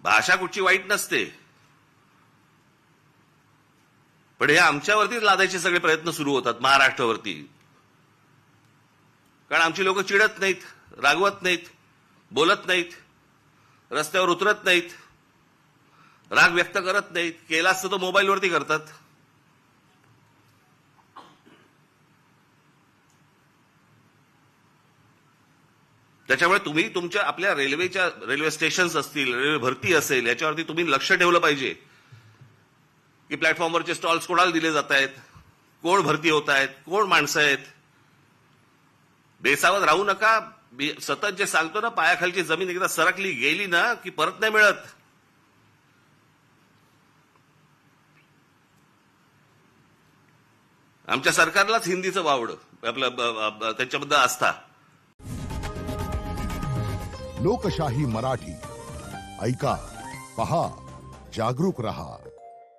भाषा कुठची वाईट नसते, पण हे आमच्यावरतीच लादायचे सगळे प्रयत्न सुरू होतात महाराष्ट्रावरती. कारण आमची लोक चिडत नाहीत, रागवत नाहीत, बोलत नाहीत, रस्त्यावर उतरत नाहीत, राग व्यक्त करत नाहीत. केला असतं तो मोबाईलवरती करतात. त्याच्यामुळे तुम्ही तुमच्या आपल्या रेल्वे स्टेशन्स असतील, रेल्वे भरती असेल, याच्यावरती तुम्ही लक्ष ठेवलं पाहिजे की प्लॅटफॉर्मवरचे स्टॉल्स कोणाला दिले जात आहेत, कोण भरती होत आहेत, कोण माणसं आहेत. बेसावध राहू नका. सतत जे सांगतो ना, पायाखालची जमीन एकदा सरकली गेली ना की परत नाही मिळत. आमच्या सरकारलाच हिंदीचं वावडं आपलं त्यांच्याबद्दल आस्था. लोकशाही मराठी ऐका, पहा, जागरूक रहा.